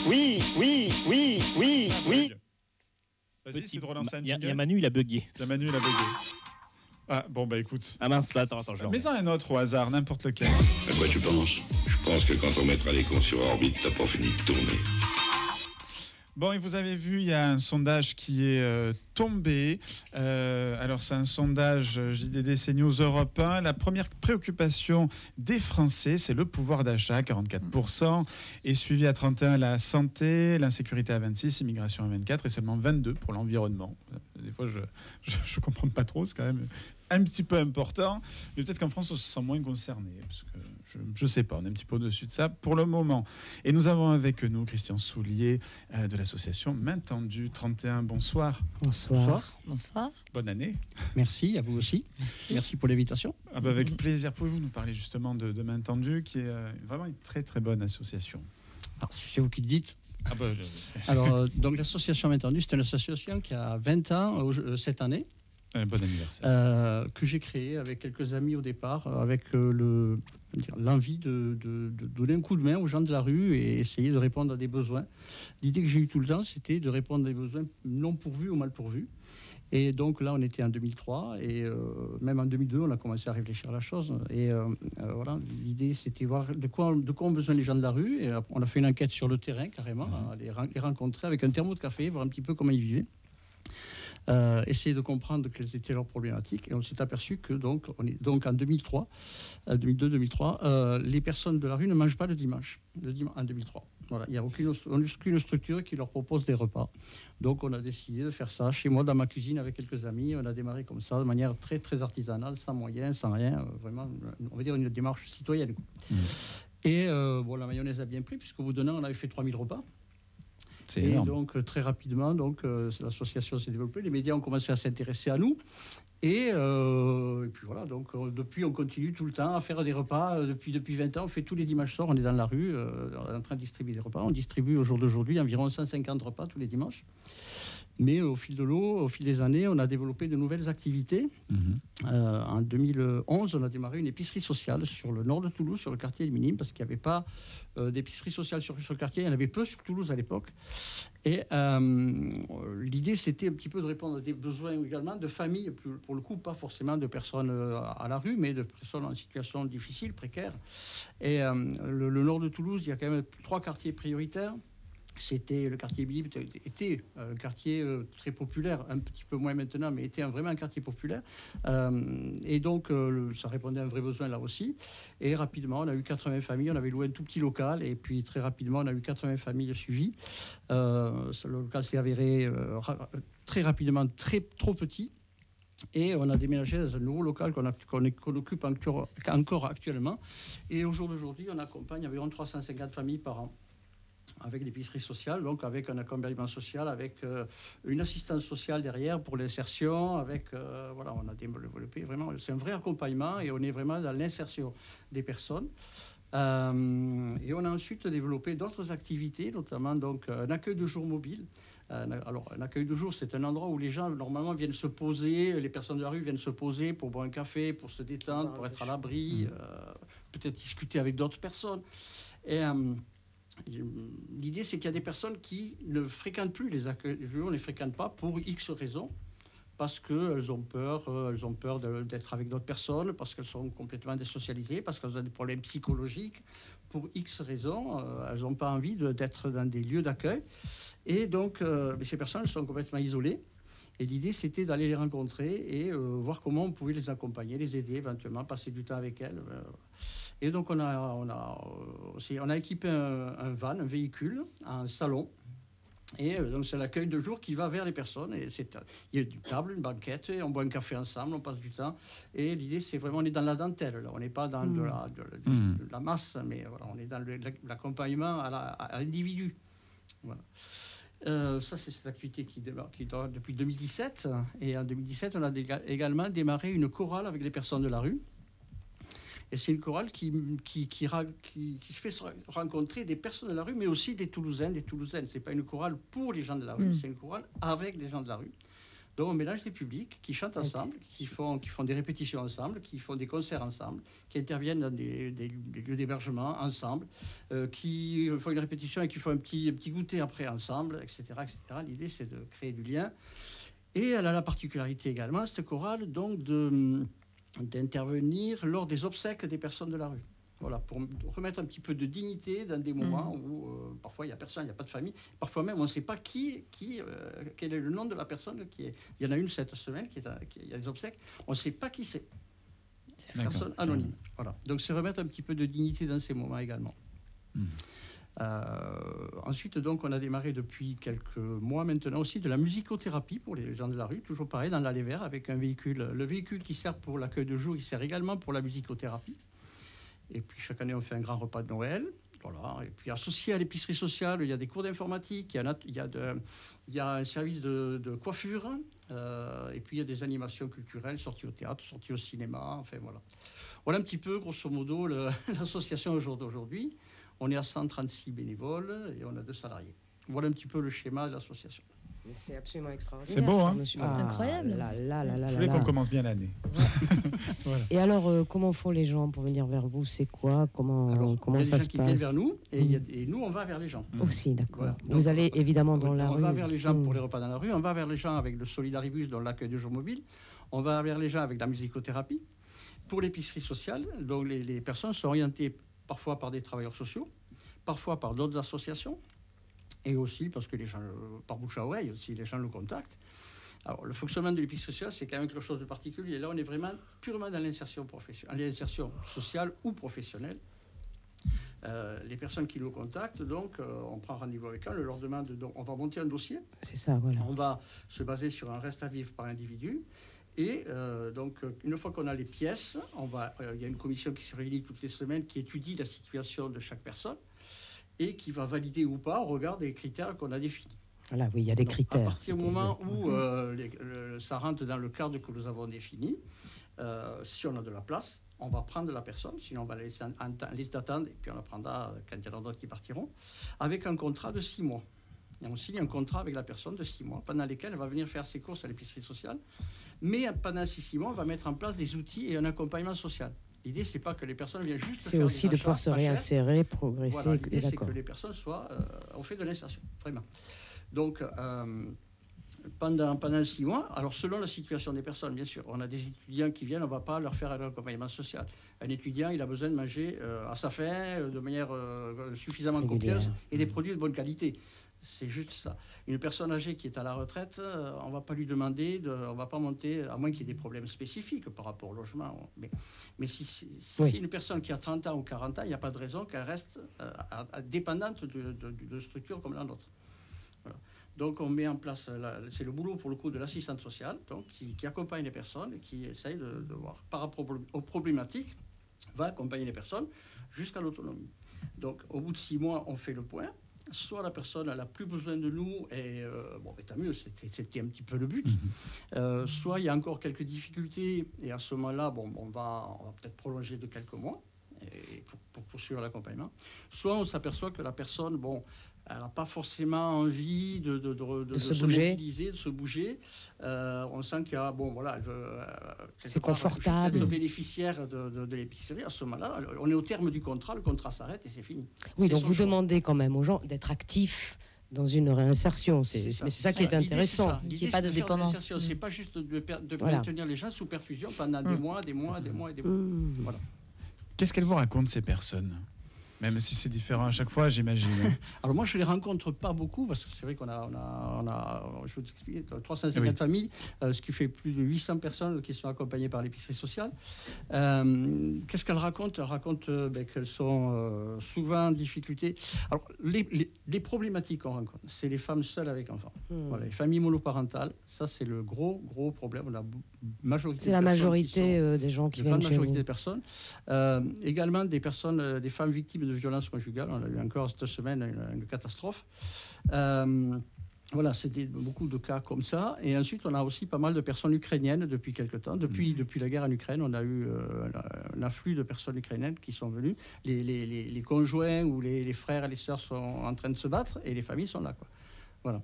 oui, oui, oui, oui, oui. Vas-y, c'est de relancer un Il y jingle. a Manu, il a bugué. Manu, il a bugué. Ah, bon, bah écoute. Ah mince, attends, je le remets. Mets-en un autre au hasard, n'importe lequel. À quoi tu penses? Je pense que quand on mettra les cons sur orbite, t'as pas fini de tourner. Bon, et vous avez vu, il y a un sondage qui est tombé. Alors, c'est un sondage JDD CNews Europe 1. La première préoccupation des Français, c'est le pouvoir d'achat, 44%, et suivi à 31% la santé, l'insécurité à 26%, l'immigration à 24%, et seulement 22% pour l'environnement. Des fois, je comprends pas trop, c'est quand même un petit peu important, mais peut-être qu'en France, on se sent moins concerné, parce que je sais pas, on est un petit peu au-dessus de ça pour le moment. Et nous avons avec nous Christian Soulier de l'association Main Tendue 31. Bonsoir. Bonsoir. Bonne année. Merci, à vous aussi. Merci pour l'invitation. Ah bah avec plaisir. Pouvez-vous nous parler justement de Main Tendue, qui est vraiment une très très bonne association? Alors, c'est vous qui le dites. Ah bah, Alors, donc l'association Main Tendue, c'est une association qui a 20 ans cette année. Bon anniversaire. Que j'ai créé avec quelques amis au départ, avec l'envie de donner un coup de main aux gens de la rue et essayer de répondre à des besoins. L'idée que j'ai eue tout le temps, c'était de répondre à des besoins non pourvus ou mal pourvus. Et donc là, on était en 2003 et même en 2002, on a commencé à réfléchir à la chose. Et voilà, l'idée, c'était voir de quoi ont besoin les gens de la rue. Et on a fait une enquête sur le terrain, carrément, les rencontrer avec un thermo de café, voir un petit peu comment ils vivaient. Essayer de comprendre quelles étaient leurs problématiques, et on s'est aperçu que donc en 2002-2003, les personnes de la rue ne mangent pas le dimanche en 2003. Voilà, il n'y a aucune structure qui leur propose des repas. Donc on a décidé de faire ça chez moi dans ma cuisine avec quelques amis. On a démarré comme ça de manière très très artisanale, sans moyens, sans rien, vraiment, on va dire une démarche citoyenne. Et la mayonnaise a bien pris, puisqu'au bout d'un an, on avait fait 3000 repas. C'est et énorme. donc très rapidement, l'association s'est développée, les médias ont commencé à s'intéresser à nous, et puis voilà. Donc depuis, on continue tout le temps à faire des repas. Depuis 20 ans, on fait tous les dimanches soirs, on est dans la rue, on est en train de distribuer des repas. On distribue au jour d'aujourd'hui environ 150 repas tous les dimanches. Mais au fil de l'eau, au fil des années, on a développé de nouvelles activités. En 2011, on a démarré une épicerie sociale sur le nord de Toulouse, sur le quartier des Minimes, parce qu'il n'y avait pas d'épicerie sociale sur le quartier. Il y en avait peu sur Toulouse à l'époque. Et l'idée, c'était un petit peu de répondre à des besoins également de familles, pour le coup, pas forcément de personnes à la rue, mais de personnes en situation difficile, précaire. Et le nord de Toulouse, il y a quand même 3 quartiers prioritaires. C'était le quartier Billy, était un quartier très populaire, un petit peu moins maintenant, mais était vraiment un quartier populaire. Et donc, ça répondait à un vrai besoin là aussi. Et rapidement, on a eu 80 familles. On avait loué un tout petit local. Et puis, très rapidement, on a eu 80 familles suivies. Le local s'est avéré très rapidement trop petit. Et on a déménagé dans un nouveau local qu'on occupe encore actuellement. Et au jour d'aujourd'hui, on accompagne environ 350 familles par an, avec l'épicerie sociale, donc avec un accompagnement social, avec une assistance sociale derrière pour l'insertion, on a développé vraiment, c'est un vrai accompagnement et on est vraiment dans l'insertion des personnes. Et on a ensuite développé d'autres activités, notamment donc un accueil de jour mobile. Alors, un accueil de jour, c'est un endroit où les gens, normalement, viennent se poser, les personnes de la rue viennent se poser pour boire un café, pour se détendre, pour être à l'abri, peut-être discuter avec d'autres personnes. Et l'idée, c'est qu'il y a des personnes qui ne fréquentent plus les accueils de jour, ne les fréquentent pas pour X raisons, parce qu'elles ont peur d'être avec d'autres personnes, parce qu'elles sont complètement désocialisées, parce qu'elles ont des problèmes psychologiques. Pour X raisons, elles n'ont pas envie d'être dans des lieux d'accueil. Et donc, ces personnes sont complètement isolées. Et l'idée, c'était d'aller les rencontrer et voir comment on pouvait les accompagner, les aider éventuellement, passer du temps avec elles. Et donc, on a équipé un van, un véhicule, un salon. Et donc, c'est l'accueil de jour qui va vers les personnes. Et il y a une table, une banquette, et on boit un café ensemble, on passe du temps. Et l'idée, c'est vraiment, on est dans la dentelle, là. On n'est pas dans de la masse, mais voilà, on est dans l'accompagnement à l'individu. Voilà. Ça, c'est cette activité qui dure depuis 2017. Et en 2017, on a également démarré une chorale avec les personnes de la rue. Et c'est une chorale qui se fait rencontrer des personnes de la rue, mais aussi des Toulousains, des Toulousaines. Ce n'est pas une chorale pour les gens de la rue, c'est une chorale avec des gens de la rue. Donc on mélange des publics qui chantent ensemble, qui font des répétitions ensemble, qui font des concerts ensemble, qui interviennent dans des lieux d'hébergement ensemble, qui font une répétition et qui font un petit goûter après ensemble, etc., etc. L'idée, c'est de créer du lien. Et elle a la particularité également, cette chorale, donc d'intervenir lors des obsèques des personnes de la rue. Voilà, pour remettre un petit peu de dignité dans des moments où parfois il n'y a personne, il n'y a pas de famille. Parfois même, on ne sait pas quel est le nom de la personne qui est. Il y en a une cette semaine, il y a des obsèques. On ne sait pas qui c'est. C'est une personne anonyme. Voilà. Donc c'est remettre un petit peu de dignité dans ces moments également. Ensuite, donc, on a démarré depuis quelques mois maintenant aussi de la musicothérapie pour les gens de la rue, toujours pareil, dans l'allée vert, avec un véhicule. Le véhicule qui sert pour l'accueil de jour, il sert également pour la musicothérapie. Et puis, chaque année, on fait un grand repas de Noël. Voilà. Et puis, associé à l'épicerie sociale, il y a des cours d'informatique, il y a un service de coiffure, et puis il y a des animations culturelles, sorties au théâtre, sorties au cinéma, enfin voilà. Voilà un petit peu, grosso modo, l'association au jour d'aujourd'hui. On est à 136 bénévoles et on a 2 salariés. Voilà un petit peu le schéma de l'association. Mais c'est absolument extraordinaire. C'est beau, hein? Incroyable. Je voulais qu'on commence bien l'année. Voilà. Et alors, comment font les gens pour venir vers vous? C'est quoi? Comment ça se passe? Il y a des gens qui viennent vers nous et nous, on va vers les gens. Aussi, d'accord. Voilà. Vous allez évidemment dans la rue. On va vers les gens pour les repas dans la rue. On va vers les gens avec le Solidaribus, dans l'accueil de jour mobile. On va vers les gens avec la musicothérapie. Pour l'épicerie sociale, donc les personnes sont orientées parfois par des travailleurs sociaux, parfois par d'autres associations, et aussi parce que les gens, par bouche à oreille, aussi les gens nous contactent. Alors, le fonctionnement de l'épicerie sociale, c'est quand même quelque chose de particulier. Là, on est vraiment purement dans l'insertion sociale ou professionnelle. Les personnes qui nous contactent, donc, on prend rendez-vous avec eux, on leur demande, donc, on va monter un dossier. C'est ça, voilà. On va se baser sur un reste à vivre par individu. Et donc, une fois qu'on a les pièces, il y a une commission qui se réunit toutes les semaines, qui étudie la situation de chaque personne et qui va valider ou pas au regard des critères qu'on a définis. Voilà, oui, il y a des critères. À partir du moment où ça rentre dans le cadre que nous avons défini, si on a de la place, on va prendre la personne, sinon on va la laisser en liste d'attente, et puis on la prendra quand il y en a d'autres qui partiront, avec un contrat de 6 mois. Et on signe un contrat avec la personne de 6 mois, pendant lesquels elle va venir faire ses courses à l'épicerie sociale. Mais pendant ces 6 mois, on va mettre en place des outils et un accompagnement social. L'idée, c'est pas que les personnes viennent juste faire des achats. C'est aussi de pouvoir se réinsérer, progresser. Voilà, l'idée, c'est que les personnes on fait de l'insertion, vraiment. Donc, pendant 6 mois, alors selon la situation des personnes, bien sûr, on a des étudiants qui viennent, on ne va pas leur faire un accompagnement social. Un étudiant, il a besoin de manger à sa faim, de manière suffisamment copieuse, et des produits de bonne qualité. C'est juste ça. Une personne âgée qui est à la retraite, on ne va pas lui demander, on ne va pas monter, à moins qu'il y ait des problèmes spécifiques par rapport au logement. Mais si c'est une personne qui a 30 ans ou 40 ans, il n'y a pas de raison qu'elle reste dépendante de structures comme la nôtre. Voilà. Donc on met en place, c'est le boulot pour le coup de l'assistante sociale, donc, qui accompagne les personnes et qui essaye de voir par rapport aux problématiques, va accompagner les personnes jusqu'à l'autonomie. Donc au bout de 6 mois, on fait le point. Soit la personne n'a plus besoin de nous, et tant mieux, c'était un petit peu le but. Soit il y a encore quelques difficultés, et à ce moment-là, on va peut-être prolonger de quelques mois pour poursuivre l'accompagnement. Soit on s'aperçoit que la personne, elle n'a pas forcément envie de se mobiliser, de se bouger. On sent qu'il y a, elle veut c'est confortable, juste être bénéficiaire de l'épicerie. À ce moment-là, on est au terme du contrat, le contrat s'arrête et c'est fini. Oui, donc vous demandez quand même aux gens d'être actifs dans une réinsertion. Mais c'est ça qui est intéressant. Il n'y ait pas de dépendance. C'est pas juste de maintenir les gens sous perfusion pendant des mois. Voilà. Qu'est-ce qu'elles vous racontent, ces personnes ? Même si c'est différent à chaque fois, j'imagine. Alors moi, je ne les rencontre pas beaucoup, parce que c'est vrai qu'on a je vais vous expliquer, 350 familles, ce qui fait plus de 800 personnes qui sont accompagnées par l'épicerie sociale. Qu'est-ce qu'elles racontent ? Elles racontent qu'elles sont souvent en difficulté. Alors, les problématiques qu'on rencontre, c'est les femmes seules avec enfants. Voilà, les familles monoparentales, ça c'est le gros problème. On a c'est la majorité des gens qui viennent chez vous. La majorité des personnes. Également des femmes victimes de violences conjugales. On a eu encore cette semaine une catastrophe. Voilà, c'était beaucoup de cas comme ça. Et ensuite, on a aussi pas mal de personnes ukrainiennes depuis quelque temps. Depuis la guerre en Ukraine, on a eu un afflux de personnes ukrainiennes qui sont venues. Les conjoints ou les frères et les sœurs sont en train de se battre et les familles sont là, quoi. Voilà.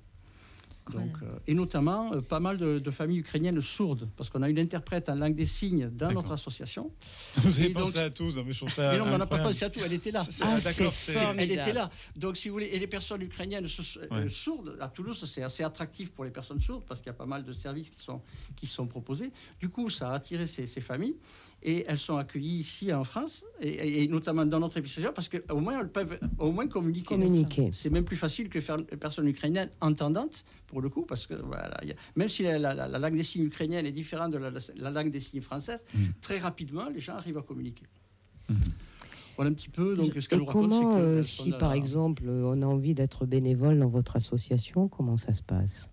Donc, et notamment pas mal de familles ukrainiennes sourdes, parce qu'on a une interprète en langue des signes dans notre association. Vous avez Et pensé donc, à tous, mais je trouve ça. Mais non, on n'a pas incroyable. pensé à tout, elle était là. D'accord, Elle était là. Donc, si vous voulez, et les personnes ukrainiennes sourdes, à Toulouse, c'est assez attractif pour les personnes sourdes, parce qu'il y a pas mal de services qui sont proposés. Du coup, ça a attiré ces familles, et elles sont accueillies ici en France, et notamment dans notre épicerie, parce qu'au moins, elles peuvent communiquer. C'est même plus facile que faire les personnes ukrainiennes entendantes, pour le coup, parce que voilà, même si la langue des signes ukrainienne est différente de la langue des signes française, très rapidement, les gens arrivent à communiquer. Voilà un petit peu. Donc, ce que je vous raconte, c'est que si par exemple on a envie d'être bénévole dans votre association, comment ça se passe?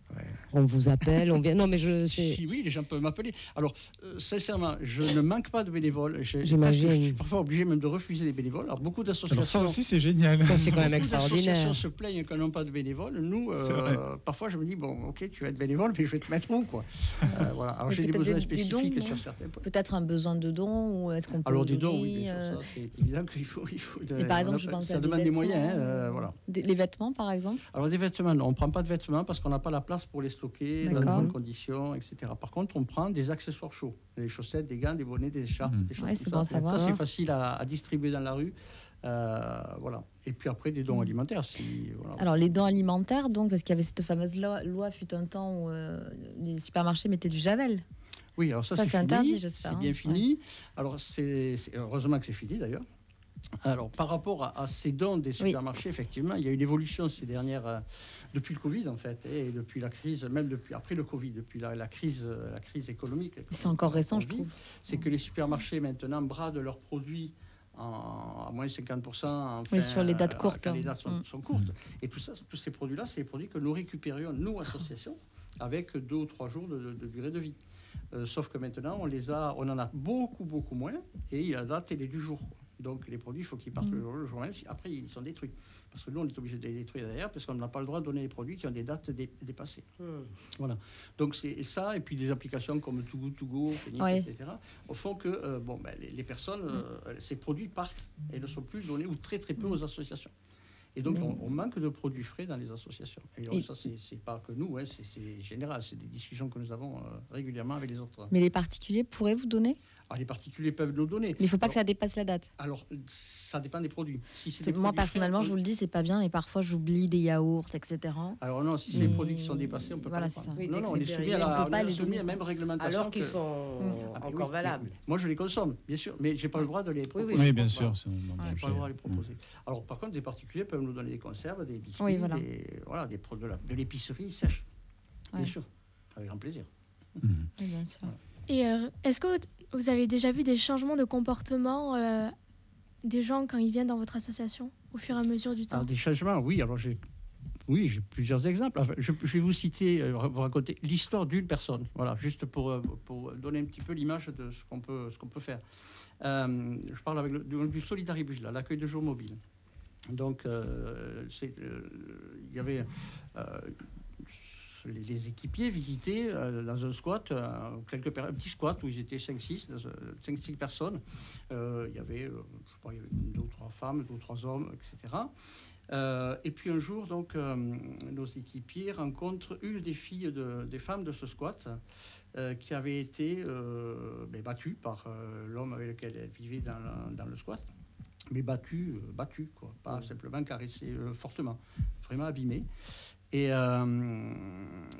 On vous appelle, on vient. Non, mais Si, oui, les gens peuvent m'appeler. Alors, sincèrement, je ne manque pas de bénévoles. J'imagine. Je suis parfois obligé même de refuser des bénévoles. Alors, beaucoup d'associations. Alors ça aussi, c'est génial. Ça, c'est quand même Beaucoup extraordinaire. d'associations se plaignent qu'on n'a pas de bénévoles. Nous, parfois, je me dis bon, ok, tu vas être bénévole, mais je vais te mettre où, quoi. Voilà. Alors, j'ai des besoins spécifiques dons, sur certains points. Peut-être un besoin de dons, ou est-ce qu'on peut. Alors, des dons, oui, bien sûr, ça, c'est évident qu'il faut. Et par exemple, je pense ça à demande des moyens, voilà. Les vêtements, par exemple. Alors, des vêtements, non, on ne prend pas de vêtements parce qu'on n'a pas la place pour les stocker dans de bonnes conditions, etc. Par contre, on prend des accessoires chauds, des chaussettes, des gants, des bonnets, des écharpes, des choses comme ça. Ça, c'est facile à distribuer dans la rue. Voilà. Et puis après, des dons alimentaires. Voilà. Alors, les dons alimentaires, donc, parce qu'il y avait cette fameuse loi fut un temps où les supermarchés mettaient du javel. Oui, alors ça c'est interdit, fini, j'espère. C'est bien fini. Alors, heureusement que c'est fini, d'ailleurs. Alors, par rapport à ces dons des supermarchés, effectivement, il y a une évolution ces dernières... depuis le Covid, en fait, et depuis la crise, même depuis après le Covid, depuis la crise économique. C'est encore récent, je trouve. C'est que les supermarchés, maintenant, bradent leurs produits à moins 50%. Enfin, sur les dates courtes. Quand les dates sont courtes. Et tous ces produits-là, c'est des produits que nous récupérions, nous, associations, avec 2 ou 3 jours de durée de vie. Sauf que maintenant, on en a beaucoup, beaucoup moins, et la date, elle est du jour. Donc les produits, il faut qu'ils partent le jour même. Après, ils sont détruits. Parce que nous, on est obligé de les détruire derrière, parce qu'on n'a pas le droit de donner des produits qui ont des dates dépassées. Voilà. Donc c'est ça, et puis des applications comme Too Good To Go, Phoenix, etc., font que les personnes, ces produits partent et ne sont plus donnés, ou très très peu, aux associations. Et donc, on manque de produits frais dans les associations. Et donc, ça, c'est pas que nous, c'est général. C'est des discussions que nous avons régulièrement avec les autres. Mais les particuliers pourraient vous donner ? Alors, les particuliers peuvent nous donner. Mais il ne faut pas que ça dépasse la date. Alors, ça dépend des produits. Si moi, personnellement, je vous le dis, c'est pas bien. Et parfois, j'oublie des yaourts, etc. Alors non, si c'est des produits qui sont dépassés, on peut pas les prendre. Oui, non, on est soumis à la même réglementation. Alors qu'ils sont encore valables. Moi, je les consomme, bien sûr, mais je n'ai pas le droit de les proposer. Oui, bien sûr. Je n'ai pas le droit de les proposer. Alors, par contre, des particuliers peuvent nous donner des conserves, des biscuits, des produits de l'épicerie sèche. Bien sûr, avec grand plaisir. Oui, bien sûr. Et est-ce que vous avez déjà vu des changements de comportement des gens quand ils viennent dans votre association au fur et à mesure du temps? Alors, des changements, oui. Alors j'ai plusieurs exemples. Enfin, je vais vous citer, vous raconter l'histoire d'une personne. Voilà, juste pour donner un petit peu l'image de ce qu'on peut faire. Je parle avec du Solidaribus, là, l'accueil de jour mobile. Donc, il y avait les équipiers visitaient dans un squat, un petit squat où ils étaient 5-6 personnes. Il y avait, je sais pas, il y avait 2 ou 3 femmes, 2 ou 3 hommes, etc. Et puis un jour, donc, nos équipiers rencontrent une des femmes de ce squat qui avait été battue par l'homme avec lequel elle vivait dans le squat. Mais battue, quoi, pas simplement caressée fortement, vraiment abîmée. Et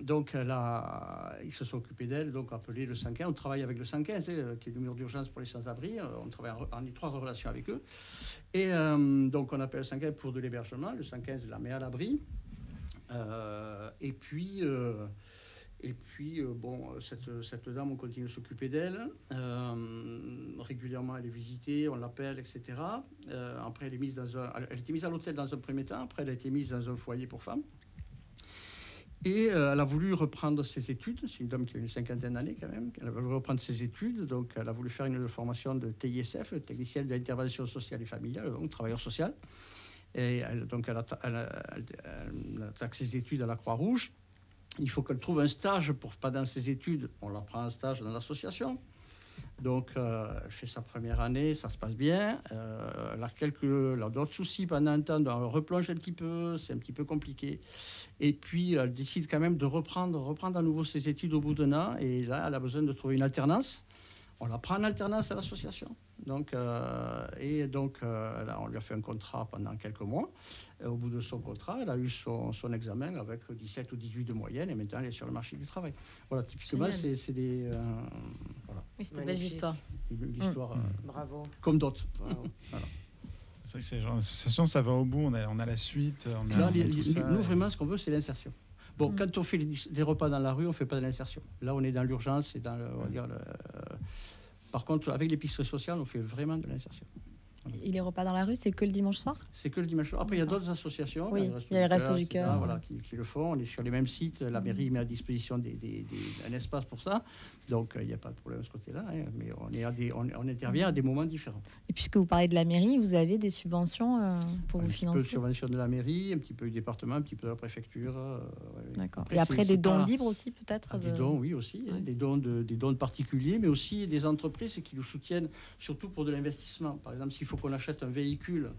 donc, ils se sont occupés d'elle, donc appelé le 115. On travaille avec le 115, qui est le numéro d'urgence pour les sans-abri. On travaille en étroite relation avec eux. Et donc, on appelle le 115 pour de l'hébergement. Le 115 la met à l'abri. Et puis, cette dame, on continue de s'occuper d'elle. Régulièrement, elle est visitée, on l'appelle, etc. Après, elle était mise à l'hôtel dans un premier temps. Après, elle a été mise dans un foyer pour femmes. Et elle a voulu reprendre ses études. C'est une dame qui a une 50aine d'années quand même. Elle a voulu reprendre ses études. Donc, elle a voulu faire une formation de TISF, technicienne d'intervention sociale et familiale, donc travailleur social. Et elle attaque ses études à la Croix-Rouge. Il faut qu'elle trouve un stage pendant ses études. On la prend en stage dans l'association. Donc, elle fait sa première année, ça se passe bien. Elle a d'autres soucis pendant un temps, donc elle replonge un petit peu, c'est un petit peu compliqué. Et puis, elle décide quand même de reprendre à nouveau ses études au bout d'un an. Et là, elle a besoin de trouver une alternance. On la prend en alternance à l'association. Donc, là, on lui a fait un contrat pendant quelques mois. Et au bout de son contrat, elle a eu son examen avec 17 ou 18 de moyenne et maintenant elle est sur le marché du travail. Voilà, typiquement, c'est des... voilà. Oui, c'est une belle histoire. Une histoire Bravo. comme d'autres. Voilà. C'est vrai que ces genre d'association, ça va au bout, on a la suite. Là, nous, vraiment, ce qu'on veut, c'est l'insertion. Bon, quand on fait des repas dans la rue, on ne fait pas de l'insertion. Là, on est dans l'urgence et dans Par contre, avec l'épicerie sociale, on fait vraiment de l'insertion. Et les repas dans la rue, c'est que le dimanche soir? C'est que le dimanche soir. Après, il y a d'autres associations. Oui, il y a les Restos du Cœur. Voilà, qui le font. On est sur les mêmes sites. La mairie met à disposition un espace pour ça. Donc, il n'y a pas de problème de ce côté-là. Hein. Mais on intervient à des moments différents. Et puisque vous parlez de la mairie, vous avez des subventions pour vous financer? Un petit peu de subvention de la mairie, un petit peu du département, un petit peu de la préfecture. D'accord. Et après, des dons libres aussi, peut-être? Des dons, oui, aussi. Ouais. Des dons de particuliers, mais aussi des entreprises qui nous soutiennent, surtout pour de l'investissement. Par exemple, s'il faut qu'on achète un véhicule,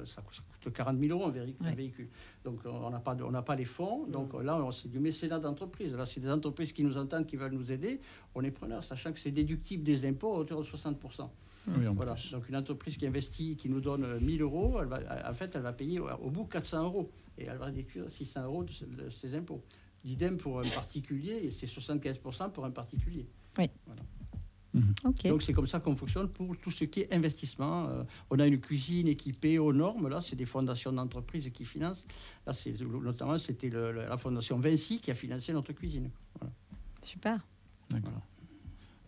ça coûte 40 000 € un véhicule. Donc, on n'a pas les fonds. Donc, là, c'est du mécénat d'entreprise. Là, c'est des entreprises qui nous entendent, qui veulent nous aider. On est preneurs, sachant que c'est déductible des impôts à hauteur de 60%. Oui, voilà. Donc, une entreprise qui investit, qui nous donne 1 000 €, elle va payer au bout 400 €. Et elle va déduire 600 € de ses impôts. L'idem pour un particulier, et c'est 75% pour un particulier. Oui. Voilà. Okay. Donc c'est comme ça qu'on fonctionne pour tout ce qui est investissement. On a une cuisine équipée aux normes. Là, c'est des fondations d'entreprises qui financent. Là, notamment, c'était la fondation Vinci qui a financé notre cuisine. Voilà. Super. D'accord.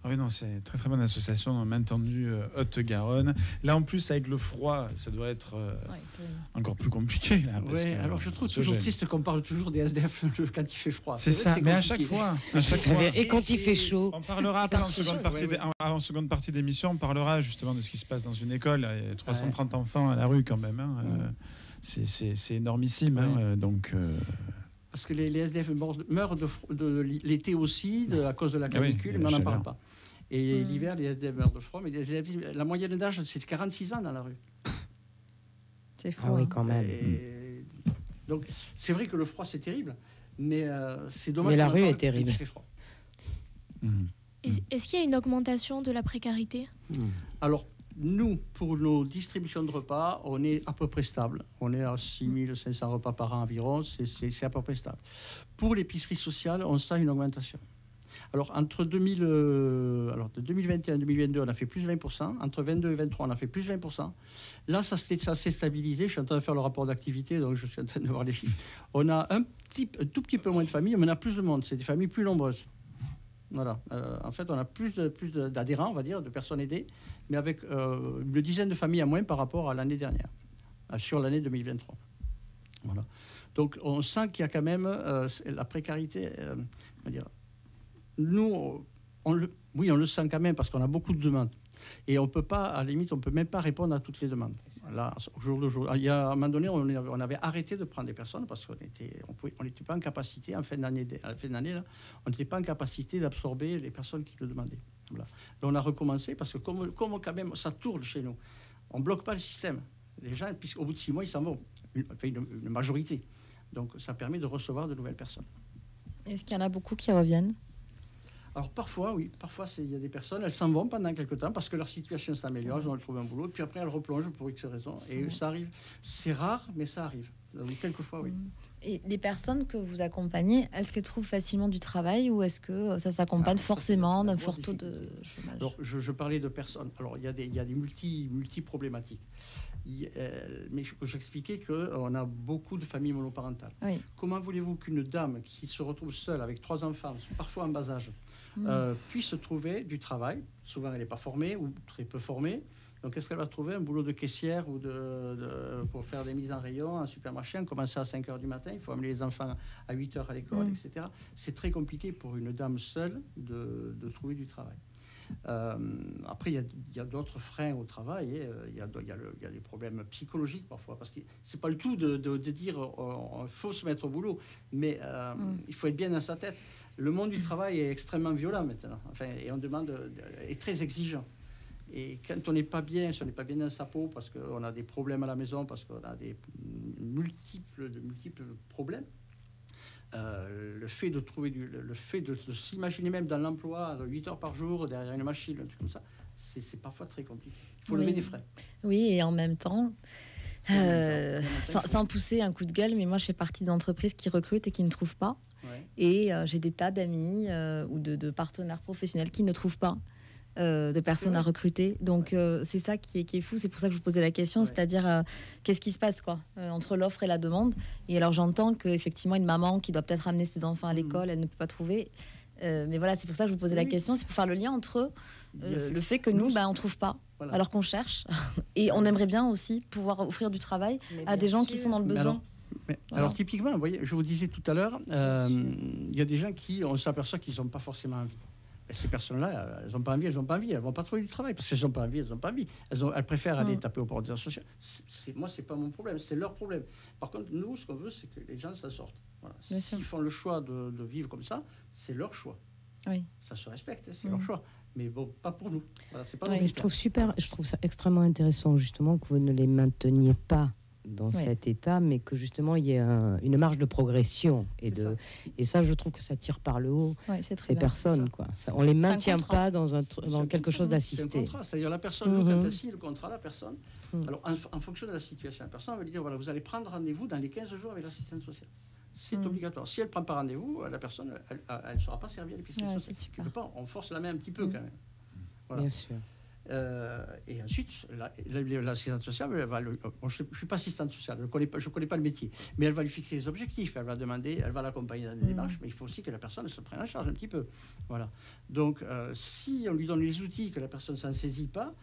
Ah oui, non, c'est une très très bonne association, main tendue Haute-Garonne. Là, en plus, avec le froid, ça doit être encore plus compliqué. Là, parce que, alors je trouve toujours triste qu'on parle toujours des SDF quand il fait froid. C'est ça, mais à chaque fois. Et quand il fait chaud. On parlera après en seconde partie d'émission, on parlera justement de ce qui se passe dans une école. Il y a 330 enfants à la rue quand même. Hein. C'est énormissime. Hein, donc... Parce que les SDF meurent de l'été aussi, à cause de la canicule, mais on n'en parle pas. Et l'hiver, les SDF meurent de froid, mais la moyenne d'âge, c'est 46 ans dans la rue. C'est fou. Ah oui, quand même. Donc, c'est vrai que le froid, c'est terrible, mais c'est dommage. Mais la rue est terrible. Est-ce qu'il y a une augmentation de la précarité? Alors, nous, pour nos distributions de repas, on est à peu près stable. On est à 6 500 repas par an environ, c'est à peu près stable. Pour l'épicerie sociale, on sent une augmentation. Alors, de 2021 et 2022, on a fait plus 20%. Entre 22 et 23, on a fait plus 20%. Là, ça s'est stabilisé. Je suis en train de faire le rapport d'activité, donc je suis en train de voir les chiffres. On a un tout petit peu moins de familles, mais on a plus de monde. C'est des familles plus nombreuses. Voilà. En fait, on a plus d'adhérents, on va dire, de personnes aidées, mais avec une dizaine de familles à moins par rapport à l'année dernière, sur l'année 2023. Voilà. Donc, on sent qu'il y a quand même la précarité. On va dire, nous, on le sent quand même parce qu'on a beaucoup de demandes. Et on peut pas, à la limite, on peut même pas répondre à toutes les demandes. Là, au jour le jour. Il y a un moment donné, on avait arrêté de prendre des personnes parce qu'on n'était pas en capacité, à la fin d'année, là, on n'était pas en capacité d'absorber les personnes qui le demandaient. Voilà. Donc on a recommencé parce que comme quand même ça tourne chez nous, on bloque pas le système. Les gens, puisqu'au bout de 6 mois, ils s'en vont. Une majorité. Donc ça permet de recevoir de nouvelles personnes. Est-ce qu'il y en a beaucoup qui reviennent? Alors parfois, oui. Parfois, il y a des personnes, elles s'en vont pendant quelques temps parce que leur situation s'améliore, elles ont trouvé un boulot, puis après, elles replongent pour X raisons. Et ça arrive. C'est rare, mais ça arrive. Donc, quelquefois, oui. Et les personnes que vous accompagnez, est-ce qu'elles trouvent facilement du travail ou est-ce que ça s'accompagne forcément d'un fort taux de chômage? Alors, je parlais de personnes. Alors, il y a des multi-problématiques. Mais j'expliquais qu'on a beaucoup de familles monoparentales. Oui. Comment voulez-vous qu'une dame qui se retrouve seule avec 3 enfants, parfois en bas âge, puisse trouver du travail? Souvent, elle n'est pas formée ou très peu formée. Donc, est-ce qu'elle va trouver un boulot de caissière ou pour faire des mises en rayon en supermarché? On commence à 5 h du matin, il faut amener les enfants à 8 h à l'école, etc. C'est très compliqué pour une dame seule de trouver du travail. Après, il y a d'autres freins au travail. Il y a des problèmes psychologiques parfois, parce que c'est pas le tout de dire il faut se mettre au boulot, mais il faut être bien dans sa tête. Le monde du travail est extrêmement violent maintenant, et on est très exigeant. Et quand on n'est pas bien, si on n'est pas bien dans sa peau, parce qu'on a des problèmes à la maison, parce qu'on a des multiples problèmes, le fait de s'imaginer même dans l'emploi 8 heures par jour derrière une machine, un truc comme ça, c'est parfois très compliqué. Il faut lever des freins. Oui, et en même temps, sans pousser un coup de gueule, mais moi je fais partie d'entreprises qui recrutent et qui ne trouvent pas. Ouais. Et j'ai des tas d'amis ou de partenaires professionnels qui ne trouvent pas de personnes à recruter. Donc c'est ça qui est fou. C'est pour ça que je vous posais la question, c'est-à-dire qu'est-ce qui se passe entre l'offre et la demande. Et alors j'entends qu'effectivement une maman qui doit peut-être amener ses enfants à l'école, elle ne peut pas trouver. Mais voilà, c'est pour ça que je vous posais la question. C'est pour faire le lien entre le fait que nous, on ne trouve pas, alors qu'on cherche. Et on aimerait bien aussi pouvoir offrir du travail à des gens qui sont dans le besoin. Alors typiquement, vous voyez, je vous disais tout à l'heure, il y a des gens on s'aperçoit qu'ils n'ont pas forcément envie. Et ces personnes-là, elles n'ont pas envie, elles ne vont pas trouver du travail parce qu'elles n'ont pas envie, elles préfèrent aller taper au portes sociales. Moi, c'est pas mon problème, c'est leur problème. Par contre, nous, ce qu'on veut, c'est que les gens s'en sortent. Voilà. S'ils font le choix de vivre comme ça, c'est leur choix. Oui. Ça se respecte, c'est leur choix. Mais bon, pas pour nous. Voilà, c'est pas je trouve ça extrêmement intéressant, justement, que vous ne les mainteniez pas dans cet état, mais que justement il y ait une marge de progression et ça je trouve que ça tire par le haut ces personnes on les maintient pas dans quelque chose d'assisté. C'est un contrat, c'est-à-dire la personne quand elle signe le contrat, la personne alors en fonction de la situation, la personne va lui dire voilà, vous allez prendre rendez-vous dans les 15 jours avec l'assistante sociale. C'est obligatoire. Si elle prend pas rendez-vous, la personne elle ne sera pas servie à l'épicerie sociale. Quelque part, on force la main un petit peu quand même. Voilà. Bien sûr. Et ensuite, l'assistante sociale, je ne suis pas assistante sociale, je ne connais pas le métier, mais elle va lui fixer les objectifs, elle va l'accompagner dans des démarches, mais il faut aussi que la personne se prenne en charge un petit peu. Voilà. Donc, si on lui donne les outils, que la personne ne s'en saisit pas,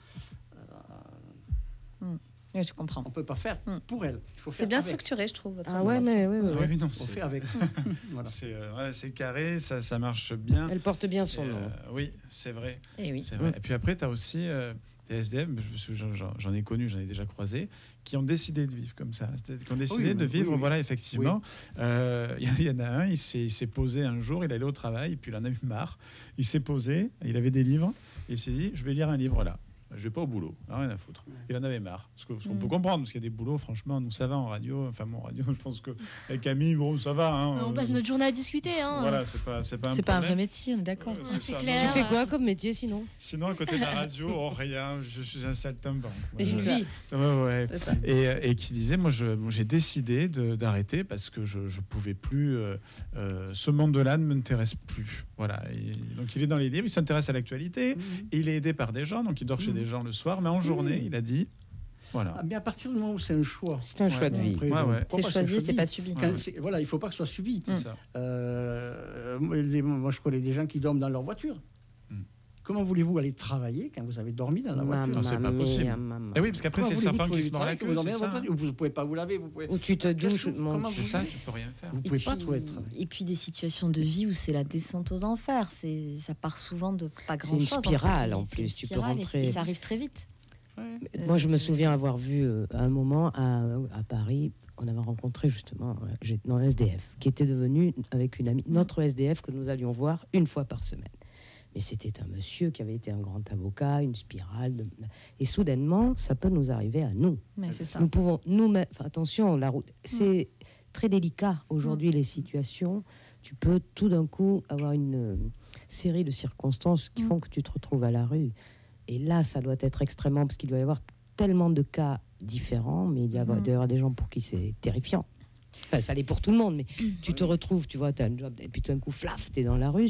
oui, je comprends. On ne peut pas faire pour elle. C'est bien structuré, je trouve. On fait avec. Voilà. C'est carré, ça marche bien. Elle porte bien son nom. Oui, c'est vrai. Et puis après, tu as aussi des SDF, j'en ai connu, j'en ai déjà croisé, qui ont décidé de vivre comme ça. Qui ont décidé de vivre, voilà, effectivement. Il y en a un, il s'est posé un jour, il allait au travail, et puis il en a eu marre. Il s'est posé, il avait des livres, et il s'est dit, je vais lire un livre là. Je vais pas au boulot, rien à foutre. Il en avait marre. Ce qu'on peut comprendre, parce qu'il y a des boulots, franchement, nous ça va en radio. Enfin, mon radio, je pense qu'avec Camille, bon, ça va. On passe notre journée à discuter. Voilà, c'est pas un vrai métier, on est d'accord. C'est clair. Tu fais quoi comme métier sinon ? Sinon, à côté de la radio, rien. Je suis un saltimbanque. Et je vis. Ouais. Et qui disait, moi, j'ai décidé d'arrêter parce que je pouvais plus. Ce monde-là ne m'intéresse plus. Voilà. Et donc, il est dans les livres, il s'intéresse à l'actualité. Et il est aidé par des gens, donc il dort chez des gens le soir, mais en journée, il a dit, voilà. Mais à partir du moment où c'est un choix, c'est un choix de vie. C'est choisi, c'est pas subi. Voilà, il faut pas que ce soit subi. C'est ça. Moi, je connais des gens qui dorment dans leur voiture. Comment voulez-vous aller travailler quand vous avez dormi dans la voiture ? Non, c'est pas possible. Et oui, parce qu'après, c'est le serpent qui se mord la queue. Vous ne pouvez pas vous laver. Ou tu te douches. C'est ça, tu peux rien faire. Vous ne pouvez pas tout être. Et puis des situations de vie où c'est la descente aux enfers. Ça part souvent de pas grand-chose. C'est une spirale en plus. Tu peux rentrer. Et ça arrive très vite. Moi, je me souviens avoir vu à un moment à Paris, on avait rencontré justement un SDF qui était devenu, avec une amie, notre SDF que nous allions voir une fois par semaine. Mais c'était un monsieur qui avait été un grand avocat, une spirale. Et soudainement, ça peut nous arriver à nous. Mais c'est ça. Nous pouvons nous-mêmes. Attention, la route. C'est très délicat aujourd'hui les situations. Tu peux tout d'un coup avoir une série de circonstances qui font que tu te retrouves à la rue. Et là, ça doit être extrêmement, parce qu'il doit y avoir tellement de cas différents, mais il doit y avoir des gens pour qui c'est terrifiant. Enfin, ça l'est pour tout le monde, mais tu te retrouves, tu vois, tu as un job, et puis tout d'un coup, flaf, tu es dans la rue.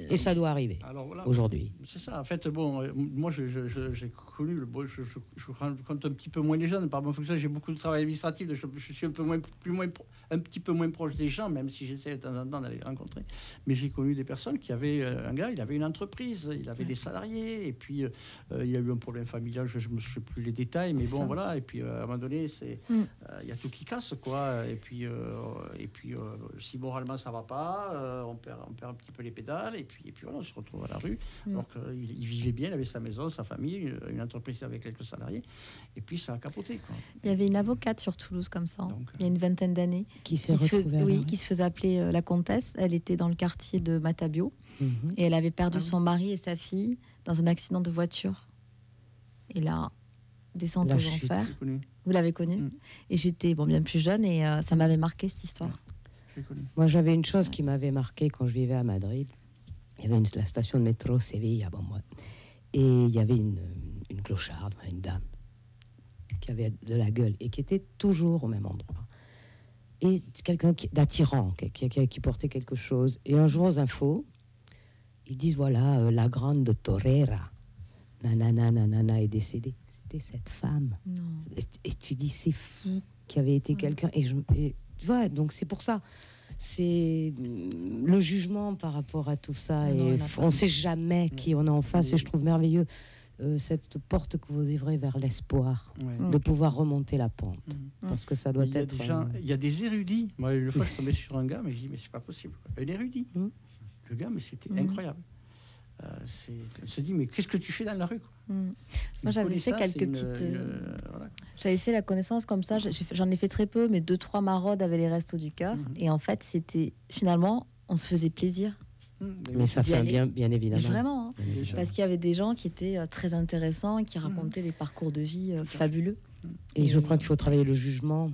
Et ça doit arriver aujourd'hui. C'est ça. En fait, bon, moi, j'ai connu, je rencontre un petit peu moins les jeunes. Par mon fonction, j'ai beaucoup de travail administratif. Je suis un petit peu moins proche des gens, même si j'essaie de temps en temps d'aller les rencontrer. Mais j'ai connu des personnes qui avaient un gars, il avait une entreprise, il avait des salariés, et puis il y a eu un problème familial, je ne sais plus les détails, mais bon, voilà. Et puis à un moment donné, il y a tout qui casse. quoi. Et puis si moralement ça va pas, on perd un petit peu les pédales, et puis voilà, on se retrouve à la rue. Alors qu'il vivait bien, il avait sa maison, sa famille, une entreprise avec quelques salariés, et puis ça a capoté, quoi. Il y avait une avocate sur Toulouse comme ça, il y a une vingtaine d'années, Qui s'est retrouvée qui se faisait appeler la comtesse. Elle était dans le quartier de Matabio, et elle avait perdu son mari et sa fille dans un accident de voiture. Et là, descente aux enfers. Vous l'avez connue. Et j'étais bien plus jeune, et ça m'avait marqué cette histoire. Moi, j'avais une chose qui m'avait marqué quand je vivais à Madrid. Il y avait la station de métro Séville avant moi. Et il y avait une clocharde, une dame, qui avait de la gueule et qui était toujours au même endroit. Et quelqu'un d'attirant, qui portait quelque chose. Et un jour, aux infos, ils disent, voilà, la grande torera, nanana, est décédée. C'était cette femme. Non. Et tu dis, c'est fou qu'il y avait été quelqu'un. Et tu vois, donc c'est pour ça. C'est le jugement par rapport à tout ça. On ne sait jamais qui on a en face. Et je trouve merveilleux cette porte que vous ouvrez vers l'espoir, de pouvoir remonter la pente. Parce que ça doit être... Il y a des érudits. Moi, une fois, je tombais sur un gars, mais je dis, mais c'est pas possible, quoi. Un érudit. Le gars, mais c'était incroyable. On se dit, mais qu'est-ce que tu fais dans la rue, quoi. Moi, j'avais fait quelques petites... J'avais fait la connaissance comme ça. J'en ai fait très peu, mais 2-3 maraudes avec les Restos du Cœur. Et en fait, c'était... Finalement, on se faisait plaisir. Mais ça fait un bien évidemment. Vraiment, hein. Parce qu'il y avait des gens qui étaient très intéressants et qui racontaient des parcours de vie fabuleux. Et je crois qu'il faut travailler le jugement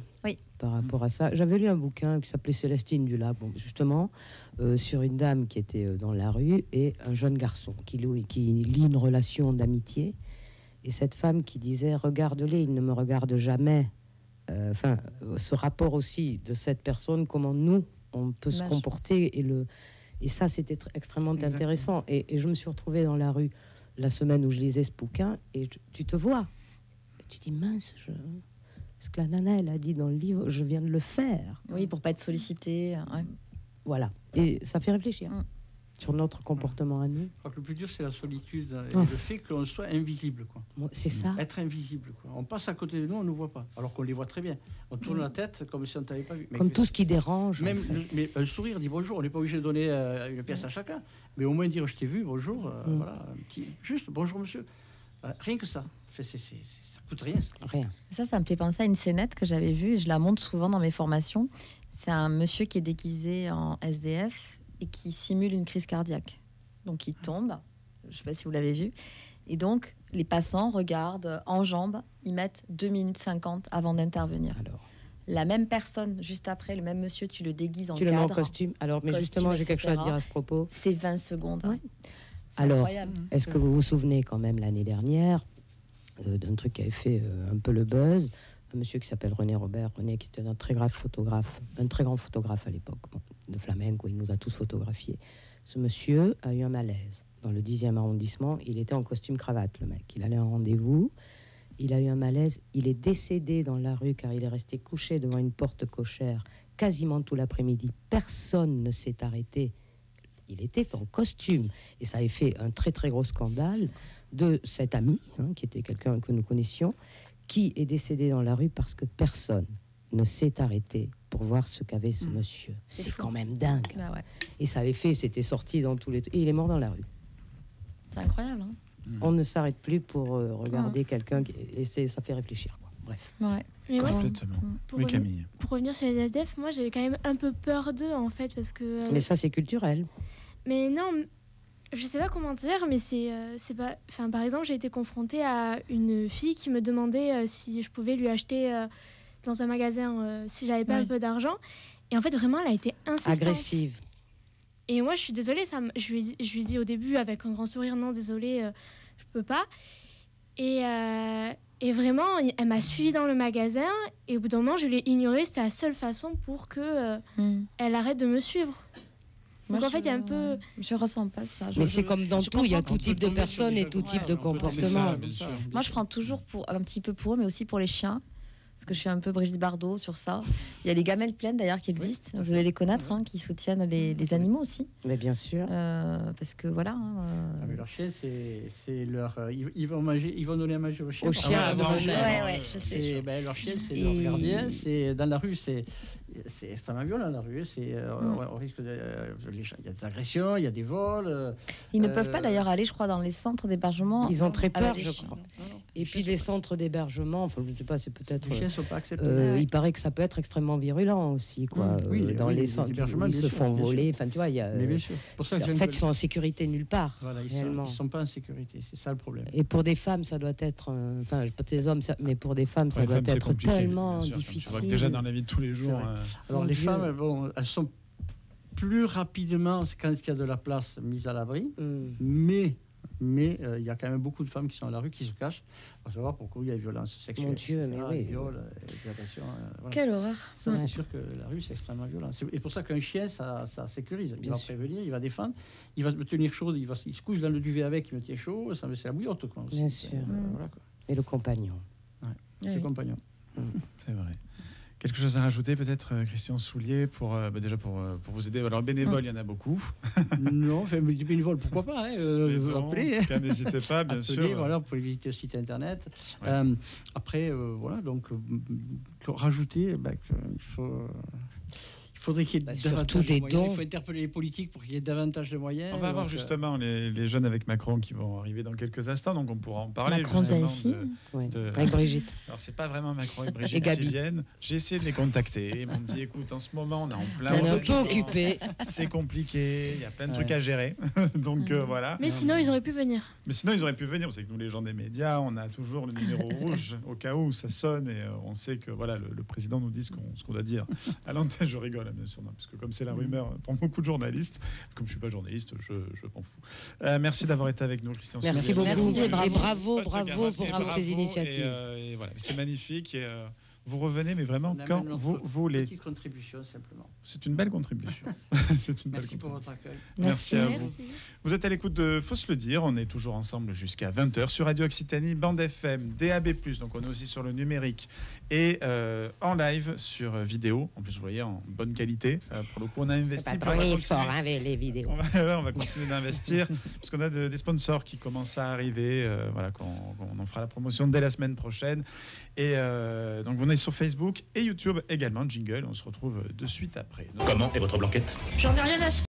par rapport à ça. J'avais lu un bouquin qui s'appelait Célestine Dulac, justement, sur une dame qui était dans la rue et un jeune garçon qui lie une relation d'amitié. Et cette femme qui disait, regarde-les, ils ne me regardent jamais. Ce rapport aussi de cette personne, comment nous, on peut se comporter. Et ça, c'était extrêmement intéressant. Et je me suis retrouvée dans la rue la semaine où je lisais ce bouquin, et tu te vois. Tu dis, mince, ce que la nana, elle a dit dans le livre, je viens de le faire. Oui, pour pas être sollicité. Ouais. Voilà. Et ça fait réfléchir sur notre comportement à nous. Je crois que le plus dur, c'est la solitude, et le fait qu'on soit invisible, quoi. C'est ça. Être invisible, quoi. On passe à côté de nous, on ne nous voit pas, alors qu'on les voit très bien. On tourne la tête comme si on ne t'avait pas vu. Comme tout ce qui dérange. Même mais un sourire dit bonjour. On n'est pas obligé de donner une pièce à chacun, mais au moins dire je t'ai vu, bonjour. Voilà, juste bonjour monsieur. Rien que ça. Ça coûte rien. Rien. Ça me fait penser à une scénette que j'avais vue, et je la montre souvent dans mes formations. C'est un monsieur qui est déguisé en SDF et qui simule une crise cardiaque. Donc il tombe, je ne sais pas si vous l'avez vu, et donc les passants regardent, enjambent, ils mettent 2 minutes 50 avant d'intervenir. Alors, la même personne, juste après, le même monsieur, tu le déguises en cadre. Tu le mets en costume. Alors, mais justement, j'ai quelque chose à dire à ce propos. C'est 20 secondes. Ouais. Alors, incroyable. Est-ce que vous vous souvenez quand même l'année dernière d'un truc qui avait fait un peu le buzz, un monsieur qui s'appelle René Robert, René qui était un très grand photographe à l'époque, de flamenco, il nous a tous photographiés. Ce monsieur a eu un malaise dans le 10e arrondissement, il était en costume cravate, le mec, il allait à un rendez-vous, il a eu un malaise, il est décédé dans la rue car il est resté couché devant une porte cochère quasiment tout l'après-midi, personne ne s'est arrêté, il était en costume, et ça avait fait un très très gros scandale de cet ami, qui était quelqu'un que nous connaissions, qui est décédé dans la rue parce que personne ne s'est arrêté pour voir ce qu'avait ce monsieur. C'est quand même dingue. Bah ouais. Et ça avait fait, c'était sorti dans tous les... Et il est mort dans la rue. C'est incroyable. On ne s'arrête plus pour regarder quelqu'un, et ça fait réfléchir, quoi. Bref. Ouais. Mais complètement. Oui, Camille. Pour revenir sur les SDF, moi j'ai quand même un peu peur d'eux, en fait, parce que... Mais ça, c'est culturel. Mais non... Je sais pas comment dire, mais c'est pas. Enfin, par exemple, j'ai été confrontée à une fille qui me demandait si je pouvais lui acheter dans un magasin si j'avais pas un peu d'argent. Et en fait, vraiment, elle a été insistante. Agressive. Et moi, je suis désolée. Je lui ai dit au début avec un grand sourire, non, désolée, je peux pas. Et vraiment, elle m'a suivie dans le magasin. Et au bout d'un moment, je l'ai ignorée. C'était la seule façon pour que elle arrête de me suivre. Donc en fait, il y a un peu... Je ressens pas ça. Mais c'est comme dans tout, il y a tout type de personnes et tout type de comportement. Moi, je prends toujours un petit peu pour eux, mais aussi pour les chiens. parce que je suis un peu Brigitte Bardot sur ça. Il y a les gamelles pleines d'ailleurs qui existent, vous devez les connaître, qui soutiennent les animaux aussi. Mais bien sûr. Parce que voilà. Mais leur chien, c'est leur. Ils vont donner à manger aux chiens. Aux chiens, je sais. Leur chien, c'est leur gardien. C'est dans la rue, c'est extrêmement violent dans la rue. On risque de. Il y a des agressions, il y a des vols. Ils ne peuvent pas d'ailleurs aller, je crois, dans les centres d'hébergement. Ils ont très peur, avec je les chiens. crois. Et puis les centres d'hébergement, enfin, je ne sais pas, c'est peut-être. Les chiens ne sont pas acceptés. Il paraît que ça peut être extrêmement virulent aussi, quoi. Dans les centres d'hébergement, ils se font voler. Sûr. Enfin, tu vois, il y a. Mais bien sûr. Pour ça En fait, ils sont en sécurité nulle part. Voilà, ils ne sont pas en sécurité. C'est ça le problème. Et pour des femmes, ça doit être. Enfin, pas des hommes, mais pour des femmes, ça doit être tellement difficile. Je vois que déjà dans la vie de tous les jours. Alors les femmes, bon, elles sont plus rapidement, quand il y a de la place, mises à l'abri, mais il y a quand même beaucoup de femmes qui sont à la rue, qui se cachent, pour savoir pourquoi il y a violences sexuelles. Mon Dieu, mais oui. Viols, agressions. Voilà. Quelle horreur. Ça, c'est sûr que la rue, c'est extrêmement violent. Et pour ça qu'un chien, ça sécurise. Il va prévenir, il va défendre, il va me tenir chaud, il se couche dans le duvet avec, il me tient chaud, c'est la bouillotte. Quoi, aussi. Bien sûr. Voilà, quoi. Et le compagnon. Ouais, c'est le compagnon. C'est vrai. Quelque chose à rajouter peut-être, Christian Soulier, déjà pour vous aider. Alors bénévoles, il y en a beaucoup. Non, enfin, bénévoles, pourquoi pas, appelez. N'hésitez pas, bien sûr. Voilà, vous pouvez visiter le site internet. Ouais. Après, voilà, donc rajouter qu'il faut. Il faudrait qu'il y ait surtout des dons. Il faut interpeller les politiques pour qu'il y ait davantage de moyens. On va avoir justement les jeunes avec Macron qui vont arriver dans quelques instants, donc on pourra en parler. Macron ici, avec Brigitte. Alors c'est pas vraiment Macron et Brigitte qui viennent. J'ai essayé de les contacter. Ils m'ont dit, écoute, en ce moment on est en plein. On est un peu occupé. C'est compliqué. Il y a plein de trucs à gérer. Donc voilà. Mais sinon ils auraient pu venir. Mais sinon ils auraient pu venir. C'est que nous les gens des médias, on a toujours le numéro rouge au cas où ça sonne et on sait que voilà le président nous dit ce qu'on doit dire. À l'antenne, je rigole bien sûr, parce que comme c'est la rumeur pour beaucoup de journalistes, comme je suis pas journaliste, je m'en fous. Merci d'avoir été avec nous, Christian. Merci beaucoup. Merci et bravo pour toutes ces initiatives. Et voilà, c'est magnifique. Et, vous revenez, mais vraiment quand vous voulez. Petite contribution simplement. C'est une belle contribution. Merci pour votre accueil. Merci à vous. Vous êtes à l'écoute de Faut se le dire. On est toujours ensemble jusqu'à 20h sur Radio Occitanie, bande FM, DAB+. Donc on est aussi sur le numérique et en live sur vidéo. En plus, vous voyez, en bonne qualité. Pour le coup, on a investi. C'est pas trop fort avec les vidéos. On va continuer d'investir parce qu'on a des sponsors qui commencent à arriver. Voilà, on en fera la promotion dès la semaine prochaine. Et donc, vous êtes sur Facebook et YouTube également. Jingle. On se retrouve de suite après. Comment est votre blanquette ? J'en ai rien à